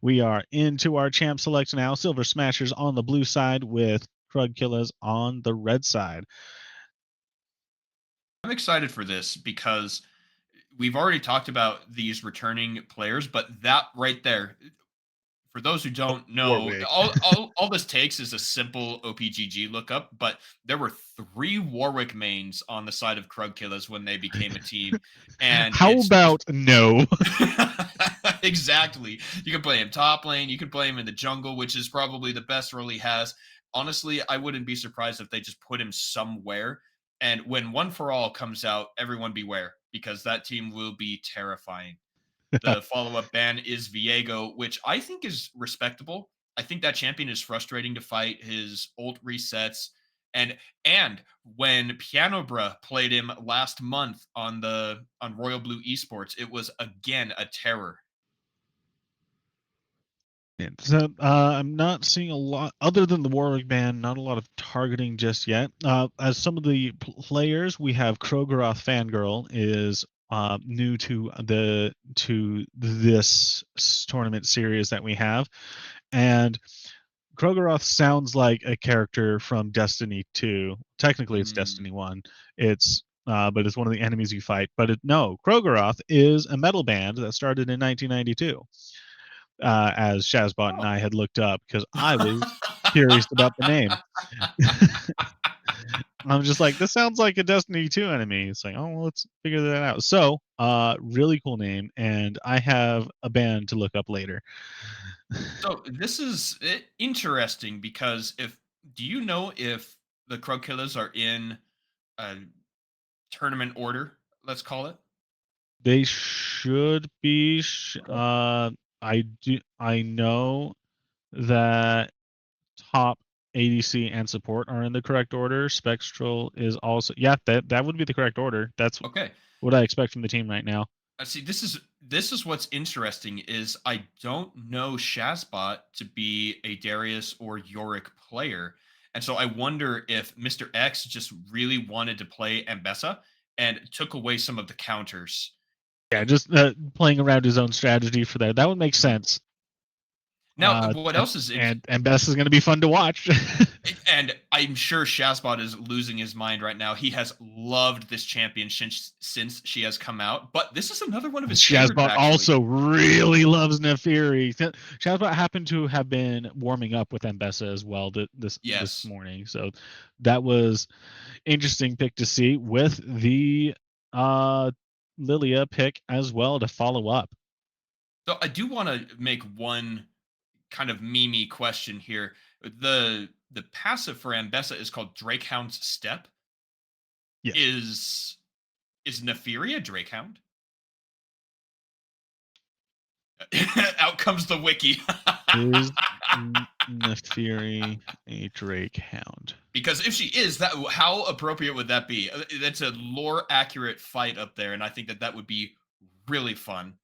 We are into our champ select now. Silver Smashers on the blue side with Krug Killas on the red side. I'm excited for this because we've already talked about these returning players, but that right there, for those who don't know, Warwick. all this takes is a simple OPGG lookup, but there were 3 Warwick mains on the side of Krug Killas when they became a team, and How it's just about no? exactly. You can play him top lane, you can play him in the jungle, which is probably the best role he has. Honestly, I wouldn't be surprised if they just put him somewhere. And when One for All comes out, everyone beware because that team will be terrifying. The follow up ban is Viego, which I think is respectable. I think that champion is frustrating to fight. His ult resets. And when Piano Bruh played him last month on Royal Blue Esports, it was again a terror. So I'm not seeing a lot other than the Warwick ban. Not a lot of targeting just yet. As some of the players, we have Krogeroth Fangirl is new to this tournament series that we have, and Krogeroth sounds like a character from Destiny 2. Technically, it's Mm. Destiny 1. It's but it's one of the enemies you fight. But no, Krogeroth is a metal band that started in 1992. As Shazbot and Oh. I had looked up because I was curious about the name. I'm just like, this sounds like a Destiny 2 enemy. It's like, oh, well, let's figure that out. So, really cool name, and I have a band to look up later. So this is interesting because if do you know if the Krug Killers are in a tournament order? Let's call it. They should be. I know that top ADC and support are in the correct order. Spectral is also, yeah, that would be the correct order. That's Okay. what I expect from the team right now. See, this is what's interesting is I don't know Shazbot to be a Darius or Yorick player, and so I wonder if Mr. X just really wanted to play Ambessa and took away some of the counters. Yeah, just playing around his own strategy for that. That would make Mhm. sense. Now, what else is And Bess is going to be fun to watch. and I'm sure Shazbot is losing his mind right now. He has loved this champion since she has come out, but this is another one of his favorites, Shazbot actually. also really loves Nefiri. Shazbot happened to have been warming up with Ambessa as well this Yes. morning, so that was interesting pick to see with the uh Lilia pick as well to follow up. So I do want to make one kind of memey question here. The passive for Ambessa is called Drakehound's Step. Yes, Is Nefiri a Drakehound? Out comes the wiki. is Nefiri a Drake Hound? Because if she is, that how appropriate would that be? That's a lore accurate fight up there, and I think that would be really fun.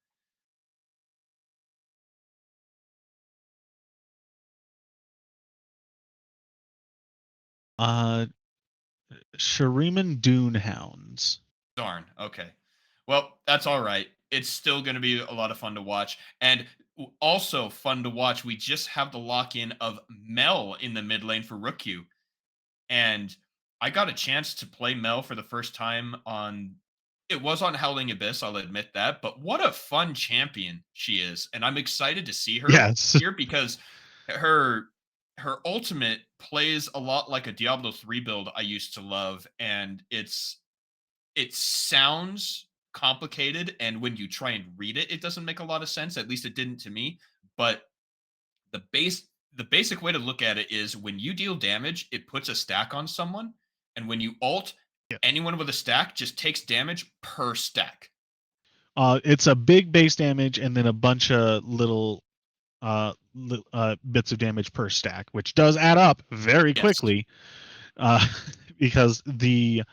Uh, Shuriman Dune Hounds. Darn. Okay. Well, that's all right. It's still going to be a lot of fun to watch. And also fun to watch, we just have the lock in of Mel in the mid lane for Rookyu. And I got a chance to play Mel for the first time on. It was on Howling Abyss, I'll admit that. But what a fun champion she is. And I'm excited to see her Yes. here because her her ultimate plays a lot like a Diablo 3 build I used to love. And it sounds complicated, and when you try and read it, it doesn't make a lot of sense. At least it didn't to me. But the base the basic way to look at it is when you deal damage, it puts a stack on someone, and when you ult, Yeah. anyone with a stack just takes damage per stack. It's a big base damage and then a bunch of little bits of damage per stack, which does add up very Yes. quickly. Because the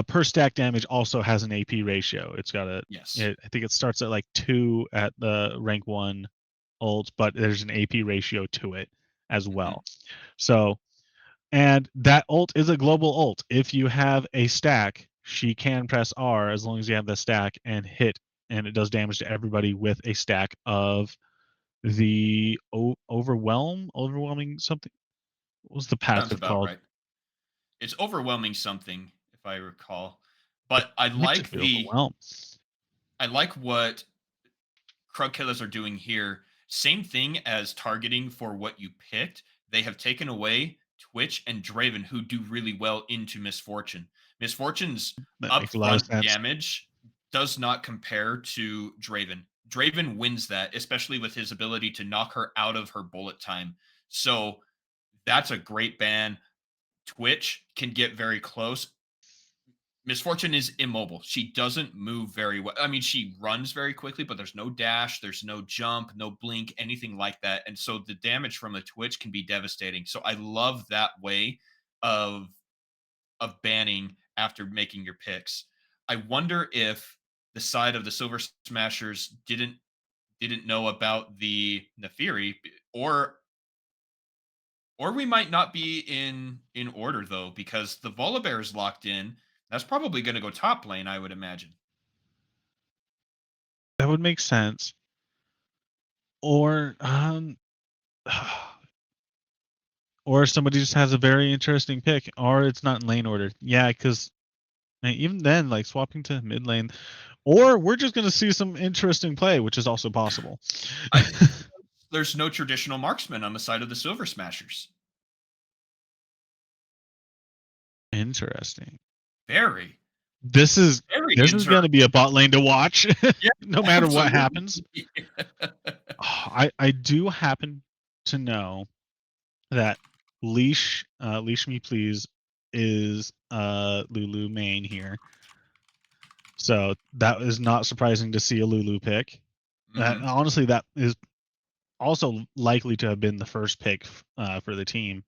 per stack damage also has an AP ratio. It's got Yes. I think it starts at like 2 at the rank 1 ult, but there's an AP ratio to it as Mhm. well. So, and that ult is a global ult. If you have a stack, she can press R as long as you have the stack and hit, and it does damage to everybody with a stack of the overwhelming something. What was the Sounds passive about called? right. It's overwhelming something, if I recall. But It might just be overwhelm. I like what Krug Killers are doing here, same thing as targeting for what you picked. They have taken away Twitch and Draven, who do really well into Misfortune. Misfortune's That makes a lot of upfront sense. damage does not compare to Draven. Draven wins that, especially with his ability to knock her out of her bullet time. So that's a great ban. Twitch can get very close. Misfortune is immobile. She doesn't move very well. I mean, she runs very quickly, but there's no dash, there's no jump, no blink, anything like that. And so the damage from a twitch can be devastating. So I love that way of banning after making your picks. I wonder if the side of the Silver Smashers didn't know about the Nefiri, or we might not be in order though, because the Volibear is locked in. That's probably going to go top lane, I would imagine. That would make sense. Or or somebody just has a very interesting pick, or it's not in lane order. Yeah, because even then, like swapping to mid lane, or we're just gonna see some interesting play, which is also possible. I There's no traditional marksman on the side of the Silver Smashers. Interesting. Very, This is very this is gonna be interesting. a bot lane to watch, Yeah, no matter what happens. absolutely. I do happen to know that Leash Me Please is Lulu main here. So that is not surprising to see a Lulu pick. Mhm. Honestly, that is also likely to have been the first pick for the team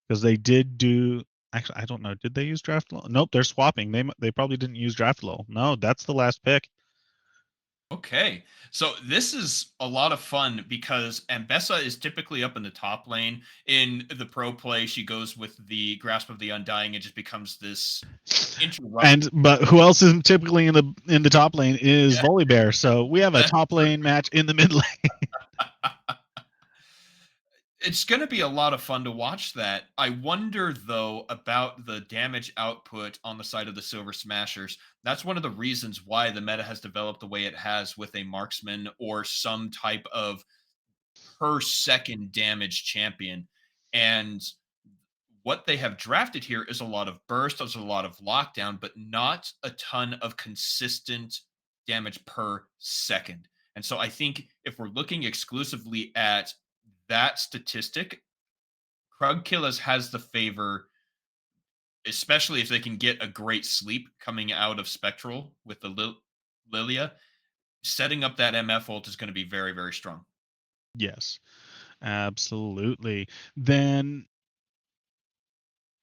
because they did do. Actually, I don't know. Did they use draft low? Nope, they're swapping. They probably didn't use draft low. No, that's the last pick. Okay. So this is a lot of fun because Ambessa is typically up in the top lane. In the pro play, she goes with the Grasp of the Undying. It just becomes this interrupt. But who else is typically in the top lane is Yeah, Volibear. So we have a that's top lane true. match in the mid lane. It's going to be a lot of fun to watch that. I wonder though about the damage output on the side of the Silver Smashers. That's one of the reasons why the meta has developed the way it has with a marksman or some type of per second damage champion. And what they have drafted here is a lot of burst, there's a lot of lockdown, but not a ton of consistent damage per second. And so I think if we're looking exclusively at that statistic, Krug Killas has the favor, especially if they can get a great sleep coming out of Spectral with the Lilia. Setting up that MF ult is going to be very, very strong. Yes, absolutely. Then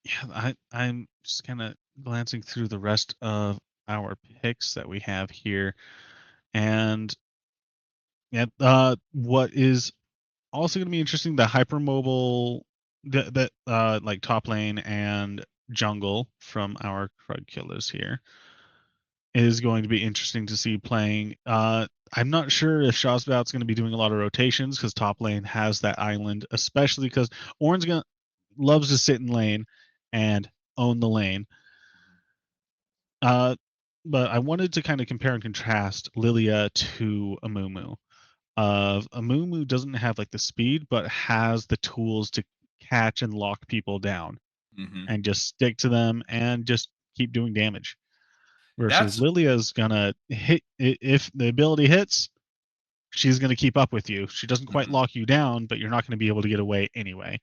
yeah, I'm just kind of glancing through the rest of our picks that we have here, and yeah, what is also going to be interesting, the hypermobile, that like top lane and jungle from our Krug killers here is going to be interesting to see playing. I'm not sure if Shazbout's going to be doing a lot of rotations because top lane has that island, especially because Ornn's gonna loves to sit in lane and own the lane. Uh, but I wanted to kind of compare and contrast Lilia to Amumu. Amumu doesn't have like the speed, but has the tools to catch and lock people down Hmm. and just stick to them and just keep doing damage. Versus That's Lilia's gonna hit if the ability hits, she's gonna keep up with you. She doesn't quite mhm. lock you down, but you're not gonna be able to get away anyway.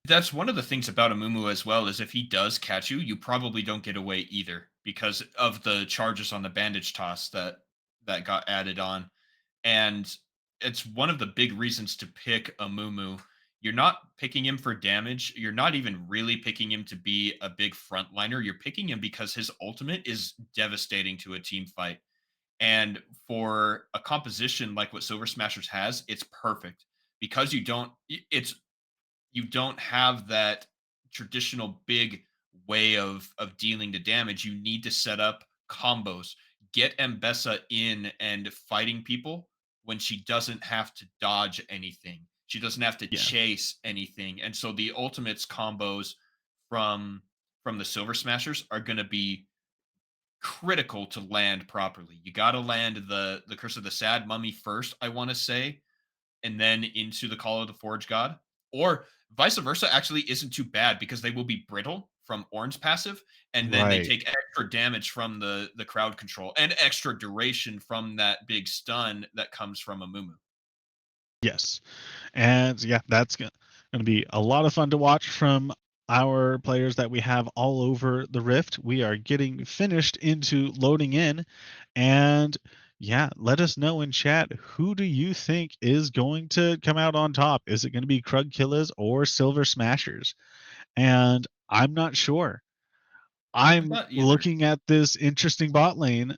That's one of the things about Amumu as well, is if he does catch you, you probably don't get away either because of the charges on the bandage toss that got added on. And it's one of the big reasons to pick Amumu. You're not picking him for damage. You're not even really picking him to be a big frontliner. You're picking him because his ultimate is devastating to a team fight. And for a composition like what Silver Smashers has, it's perfect because it's you don't have that traditional big way of dealing the damage. You need to set up combos, get Mbessa in and fighting people when she doesn't have to dodge anything. She doesn't have to Yeah. chase anything. And so the ultimates combos from the Silver Smashers are going to be critical to land properly. You got to land the Curse of the Sad Mummy first, I want to say, and then into the Call of the Forge God. Or vice versa actually isn't too bad because they will be brittle from Orange passive, and then they Right. take extra damage from the crowd control and extra duration from that big stun that comes from a Mumu. Yes. And yeah, that's going to be a lot of fun to watch from our players that we have all over the Rift. We are getting finished into loading in. And yeah, let us know in chat, who do you think is going to come out on top? Is it going to be Krug Killas or Silver Smashers? And I'm not sure. I'm I'm not either. looking at this interesting bot lane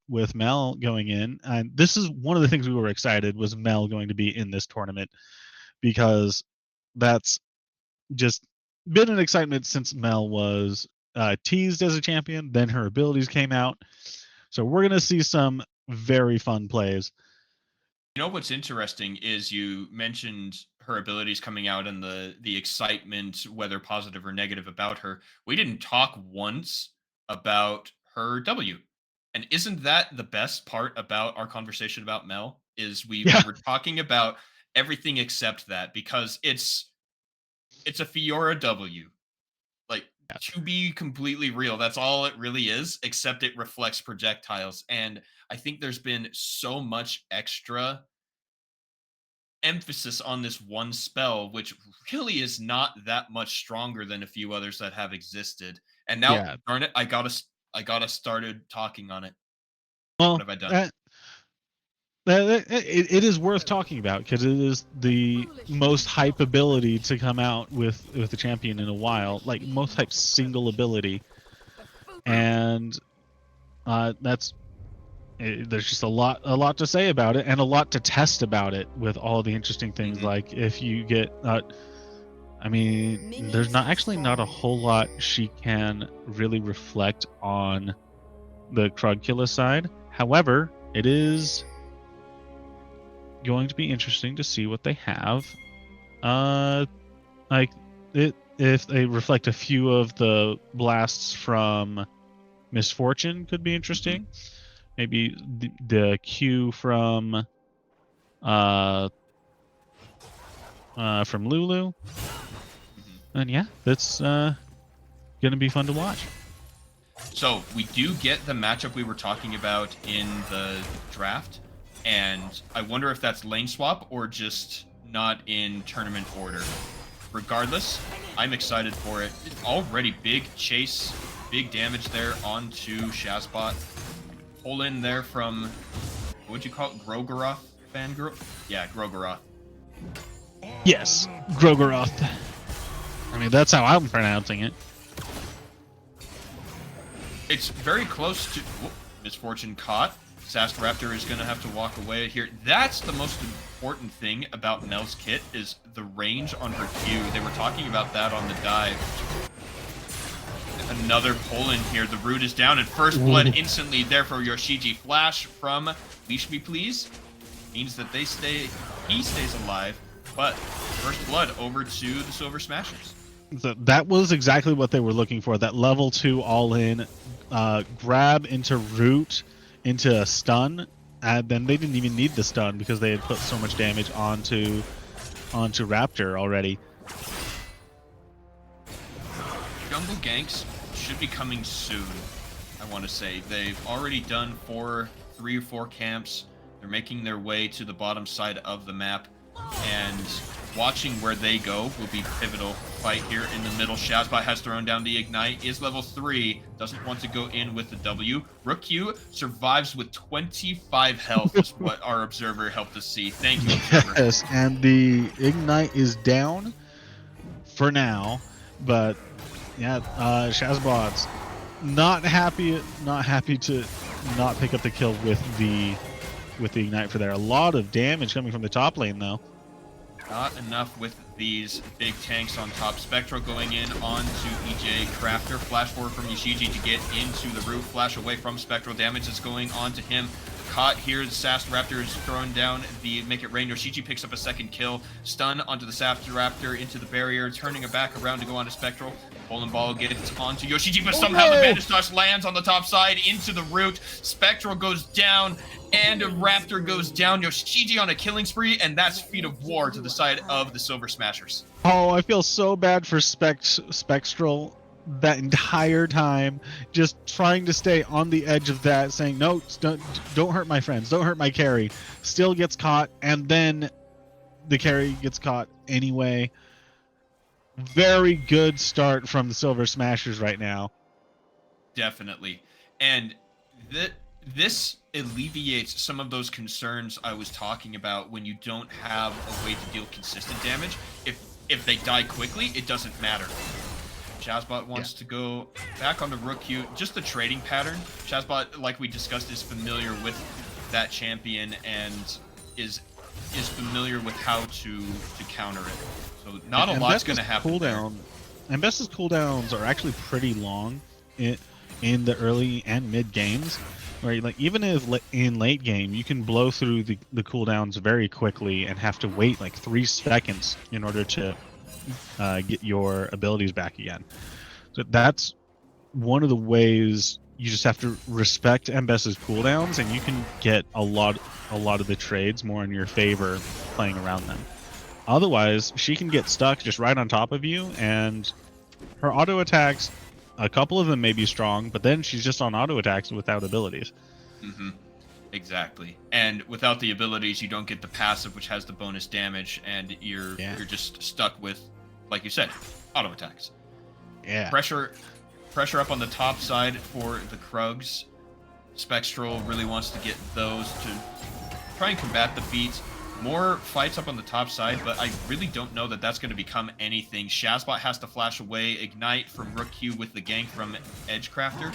with Mel going in, and this is one of the things we were excited was Mel going to be in this tournament, because that's just been an excitement since Mel was teased as a champion. Then her abilities came out, so we're gonna see some very fun plays. You know what's interesting is you mentioned her abilities coming out and the excitement, whether positive or negative, about her. We didn't talk once about her W. And isn't that the best part about our conversation about Mel? Is we Yeah, were talking about everything except that, because it's a Fiora W. Like, to be completely real, that's all it really is, except it reflects projectiles. And I think there's been so much extra emphasis on this one spell, which really is not that much stronger than a few others that have existed. And now, yeah. darn it, I gotta started talking on it. What Well, have I done? it is worth talking about because it is the most hype ability to come out with the champion in a while, like most hype single ability, True. and that's there's just a lot to say about it and a lot to test about it with all the interesting things, Hmm. like if you get I mean, there's not a whole lot she can really reflect on the Krug killer side. However, it is going to be interesting to see what they have. Like it, if they reflect a few of the blasts from Misfortune, could be Hmm. interesting. Maybe the Q uh from Lulu. Hmm. And yeah, that's gonna be fun to watch. So we do get the matchup we were talking about in the draft, and I wonder if that's lane swap or just not in tournament order. Regardless, I'm excited for it. Already big chase, big damage there onto Shazbot. Pull in there from, what'd you call it? Grogoroth? Fangirl? Yeah, Grogoroth. Yes, Grogoroth. I mean, that's how I'm pronouncing it. It's very close to, whoop, Misfortune caught. Sastraptor is going to have to walk away here. That's the most important thing about Mel's kit, is the range on her Q. They were talking about that on the dive. Another pull in here. The root is down, and first blood Ooh. instantly there for Yoshiji. Flash from Leash Me Please means that he stays alive, but first blood over to the Silver Smashers. That was exactly what they were looking for. That level 2 all in, grab into root into a stun, and then they didn't even need the stun because they had put so much damage onto Raptor already. Jungle ganks should be coming soon, I want to say. They've already done 3 or 4 camps. They're making their way to the bottom side of the map, and watching where they go will be pivotal. Fight here in the middle. Shazbot has thrown down the Ignite, is level 3, doesn't want to go in with the W. Rook Q survives with 25 health, is what our observer helped us see. Thank you, observer. Yes, and the Ignite is down for now, but yeah, Shazbot's not happy to not pick up the kill with the Ignite for there. A lot of damage coming from the top lane though. Not enough with these big tanks on top. Spectral going in onto EJ Crafter. Flash forward from Yoshiji to get into the root. Flash away from Spectral. Damage is going on to him. caught here. The Sast Raptor is throwing down the Make It Rain. Yoshiji picks up a second kill. Stun onto the Sast Raptor into the barrier, turning it back around to go onto Spectral. Bowling Ball gets onto Yoshiji, but somehow the Bandage Touch lands on the top side into the root. Spectral goes down, and Raptor goes down. Yoshiji on a killing spree, and that's Feat of War to the side of the Silver Smashers. Oh, I feel so bad for Spectral that entire time, just trying to stay on the edge of that, saying, no, don't hurt my friends, don't hurt my carry. Still gets caught, and then the carry gets caught anyway. Very good start from the Silver Smashers right now. Definitely. And this alleviates some of those concerns I was talking about when you don't have a way to deal consistent damage. If they die quickly, it doesn't matter. Shazbot wants to go back onto Rook Q. Just the trading pattern. Shazbot, like we discussed, is familiar with that champion and is familiar with how to counter it. So not a lot's going to happen. And Bessa's cooldowns are actually pretty long in the early and mid games. Right, like even if in late game you can blow through the cooldowns very quickly and have to wait like 3 seconds in order to get your abilities back again. So that's one of the ways you just have to respect Mbessa's cooldowns, and you can get a lot of the trades more in your favor playing around them. Otherwise, she can get stuck just right on top of you, and her auto attacks, a couple of them may be strong, but then she's just on auto attacks without abilities. Mm-hmm. Exactly. And without the abilities, you don't get the passive, which has the bonus damage, and you're just stuck with, like you said, auto attacks. Yeah. Pressure up on the top side for the Krugs. Spectral really wants to get those to try and combat the beats. More fights up on the top side, but I really don't know that that's going to become anything. Shazbot has to flash away. Ignite from Rook Q with the gank from Edgecrafter.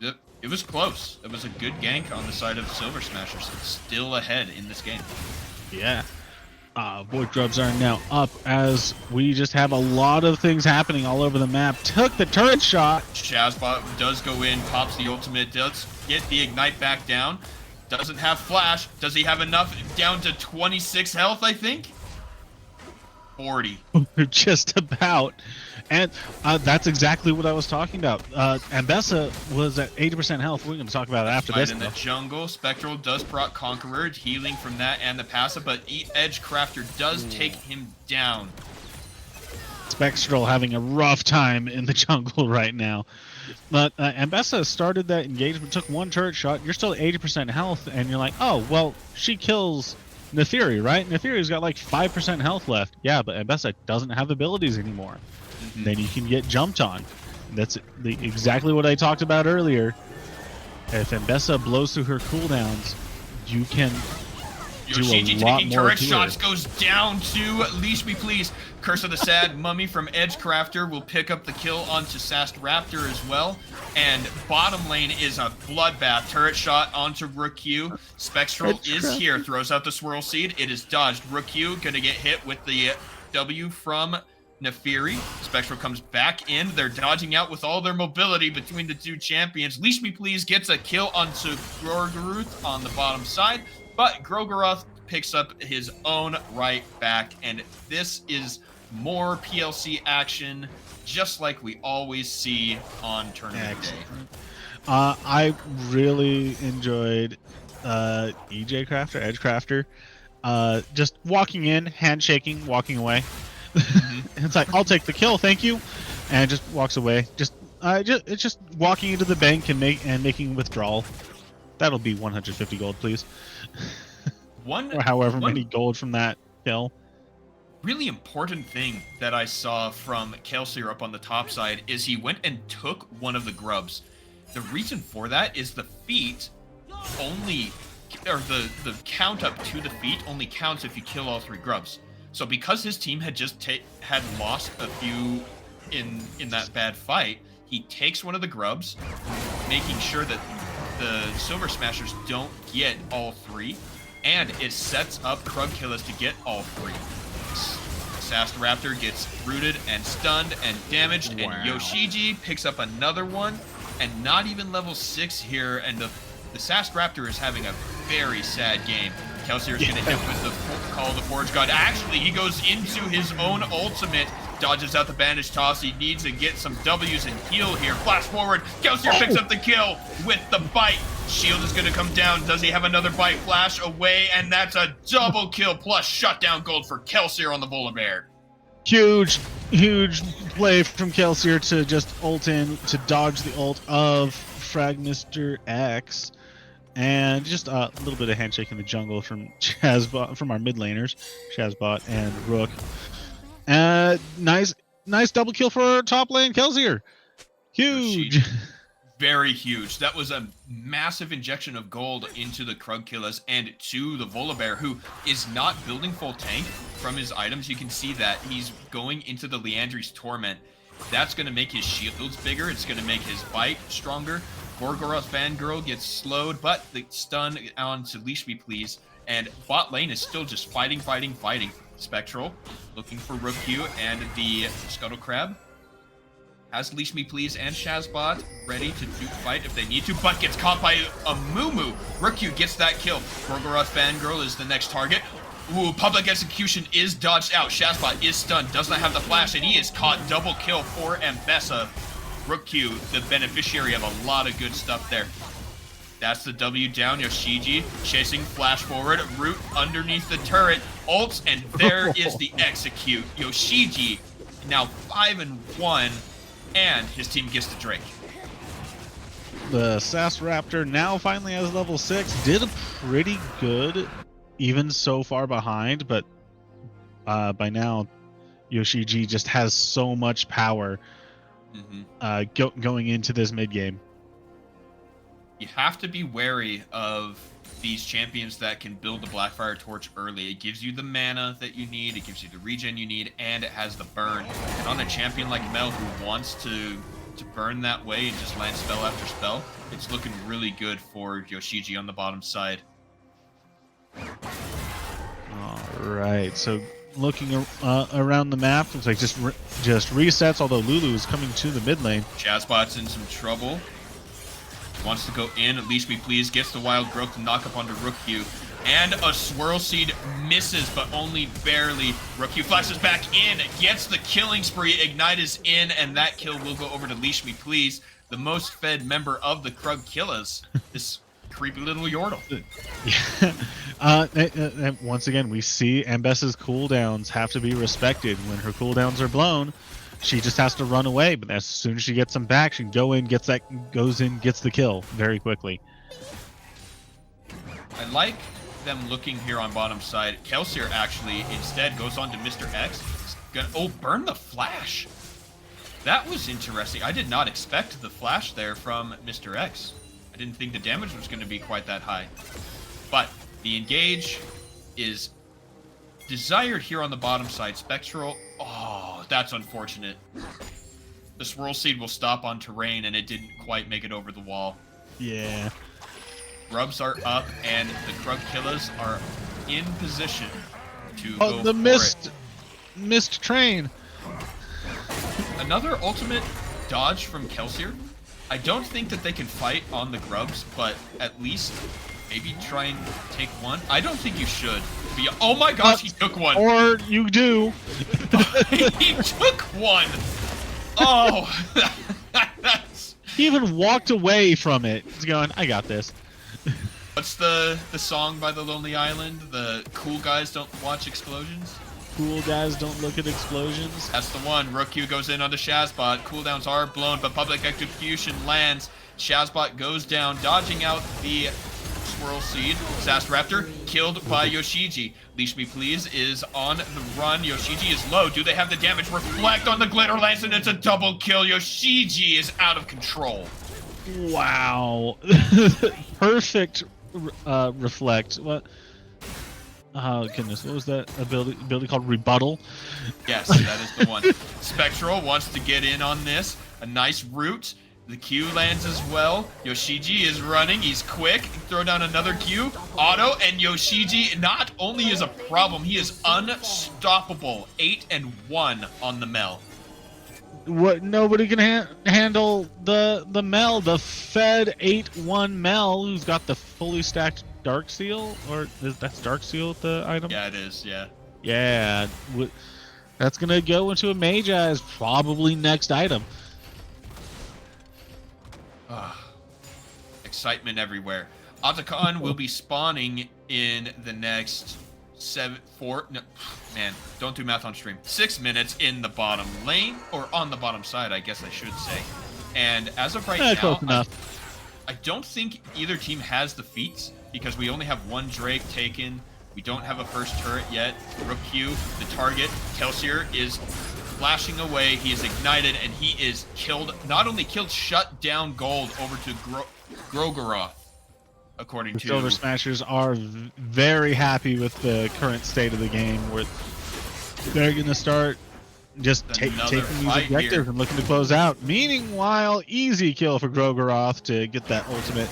It was close. It was a good gank on the side of Silver Smashers. Still ahead in this game. Yeah. Void Grubs are now up as we just have a lot of things happening all over the map. Took the turret shot. Shazbot does go in, pops the ultimate, does get the Ignite back down. Doesn't have flash. Does he have enough? Down to 26 health, I think? 40. Just about. And that's exactly what I was talking about. Ambessa was at 80% health. We're going to talk about it after this. In the jungle, Spectral does proc Conqueror, healing from that and the passive, but Edgecrafter does take him down. Spectral having a rough time in the jungle right now. But Ambessa started that engagement, took 1 turret shot. You're still at 80% health, and you're like, oh, well, she kills Nefiri, right? Nefiri's got like 5% health left. Yeah, but Ambessa doesn't have abilities anymore. Mm-hmm. Then you can get jumped on. That's exactly what I talked about earlier. If Ambessa blows through her cooldowns, you can do a lot taking more turret to shots her. Goes down to Leash Me Please. Curse of the Sad Mummy from Edgecrafter will pick up the kill onto Sast Raptor as well. And bottom lane is a bloodbath. Turret shot onto Rook Q. Spectral is here. Throws out the Swirl Seed. It is dodged. Rook Q gonna get hit with the W from Nefiri. Spectral comes back in. They're dodging out with all their mobility between the two champions. Leash Me Please gets a kill onto Gorgoroth on the bottom side. But Grogoroth picks up his own right back. And this is more PLC action, just like we always see on tournament day. I really enjoyed Edgecrafter, just walking in, handshaking, walking away. Mm-hmm. It's like, I'll take the kill, thank you, and just walks away. It's just walking into the bank and making withdrawal. That'll be 150 gold, please. Or however many gold from that kill. Really important thing that I saw from Kelsier up on the top side is he went and took one of the grubs. The reason for that is the feat only, or the count up to the feat only counts if you kill all 3 grubs. So because his team had just had lost a few in that bad fight, he takes one of the grubs, making sure that the Silver Smashers don't get all 3, and it sets up Krug Killas to get all 3. Sast Raptor gets rooted and stunned and damaged, and Yoshiji picks up another one, and not even level 6 here, and the the Sass Raptor is having a very sad game. Kelsier is going to hit with the Call of the Forge God. Actually, he goes into his own ultimate, dodges out the bandage toss. He needs to get some W's and heal here. Flash forward. Kelsier picks up the kill with the bite. Shield is going to come down. Does he have another bite? Flash away, and that's a double kill plus shutdown gold for Kelsier on the Volibear. Huge play from Kelsier to just ult in, to dodge the ult of Fragmister X. And just a little bit of handshake in the jungle from Shazbot, from our mid laners, Shazbot and Rook. Nice double kill for our top lane, Kelsier. Huge. Very huge. That was a massive injection of gold into the Krug Killas and to the Volibear, who is not building full tank from his items. You can see that he's going into the Liandry's Torment. That's going to make his shields bigger. It's going to make his bite stronger. Gorgoroth's Fangirl gets slowed, but the stun on to Leash Me Please. And bot lane is still just fighting. Spectral looking for Rook Q and the Scuttle Crab. Has Leash Me Please and Shazbot ready to fight if they need to, but gets caught by a Moo. Rook Q gets that kill. Gorgoroth Fangirl is the next target. Ooh, public execution is dodged out. Shazbot is stunned, does not have the flash, and he is caught. Double kill for Ambessa. Rook Q, the beneficiary of a lot of good stuff there. That's the W down. Yoshiji chasing flash forward. Root underneath the turret. Ults, and there is the execute. Yoshiji now 5-1, and his team gets the Drake. The Sass Raptor now finally has level 6. Did pretty good, even so far behind, but by now Yoshiji just has so much power going into this mid game. You have to be wary of these champions that can build the Blackfire Torch early. It gives you the mana that you need, it gives you the regen you need, and it has the burn. And on a champion like Mel who wants to burn that way and just land spell after spell, it's looking really good for Yoshiji on the bottom side. Alright, so looking around the map, looks like just resets, although Lulu is coming to the mid lane. Shazbot's in some trouble. Wants to go in, at least me please, gets the Wild Growth to knock up onto Rook Q. And a Swirl Seed misses, but only barely. Rook Q flashes back in, gets the killing spree, Ignite is in, and that kill will go over to Leash Me Please, the most fed member of the Krug Killas. This creepy little Yordle. Yeah. Once again, we see Ambessa's cooldowns have to be respected. When her cooldowns are blown, she just has to run away, but as soon as she gets them back, she can go in, gets the kill very quickly. I like them looking here on bottom side. Kelsier actually instead goes on to Mr. X. Burn the flash. That was interesting. I did not expect the flash there from Mr. X. I didn't think the damage was going to be quite that high. But the engage is desired here on the bottom side. Spectral. Oh, that's unfortunate. The Swirl Seed will stop on terrain, and it didn't quite make it over the wall. Yeah. Grubs are up, and the Krug Killas are in position to go the for missed train. Another ultimate dodge from Kelsier. I don't think that they can fight on the Grubs, but at least maybe try and take one. I don't think you should. Oh my gosh, he took one. Or you do. He took one. Oh, that's... He even walked away from it. He's going, I got this. What's the song by The Lonely Island? The cool guys don't watch explosions? Cool guys don't look at explosions. That's the one. Rook Q goes in onto Shazbot. Cooldowns are blown, but public execution lands. Shazbot goes down, dodging out the Swirl Seed. Sass Raptor killed by Yoshiji. Leash Me Please is on the run. Yoshiji is low. Do they have the damage? Reflect on the Glitter Lance, and it's a double kill. Yoshiji is out of control. Wow. Perfect reflect. What? Oh goodness, what was that ability called? Rebuttal? Yes, that is the one. Spectral wants to get in on this. A nice root. The Q lands as well. Yoshiji is running. He's quick. Throw down another Q. Auto, and Yoshiji not only is a problem, he is unstoppable. 8-1 on the Mel. What? Nobody can handle the Mel, the Fed 8-1 Mel, who's got the fully stacked Dark Seal, or that's Dark Seal the item? Yeah, it is. Yeah. Yeah, that's gonna go into a Mage as probably next item. Ah, excitement everywhere. Otacon will be spawning in the next man, don't do math on stream. 6 minutes in the bottom lane, or on the bottom side, I guess I should say. And as of right now, Close enough. I don't think either team has the feats because we only have one Drake taken. We don't have a first turret yet. Rook Q, the target, Kelsier is flashing away. He is ignited and he is killed. Not only killed, shut down gold over to Grogaroth. According to Silver Smashers are very happy with the current state of the game, where they're gonna start just taking these objectives and looking to close out. Meanwhile, easy kill for Grogaroth to get that ultimate.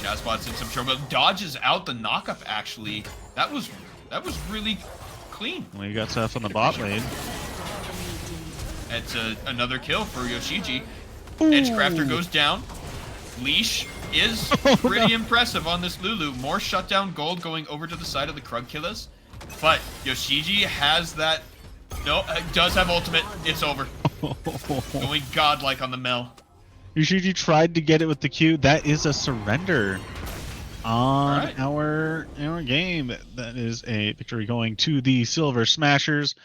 Shazbot's in some trouble. Dodges out the knockup. Actually, that was really clean. Well, you got stuff on the bot lane. It's another kill for Yoshiji. Ooh. Edgecrafter goes down. Leash is pretty impressive on this Lulu. More shutdown gold going over to the side of the Krug Killas. But Yoshiji has that. No, does have ultimate. It's over. Going godlike on the Mel. Yoshiji tried to get it with the Q. That is a surrender on our game. That is a victory going to the Silver Smashers.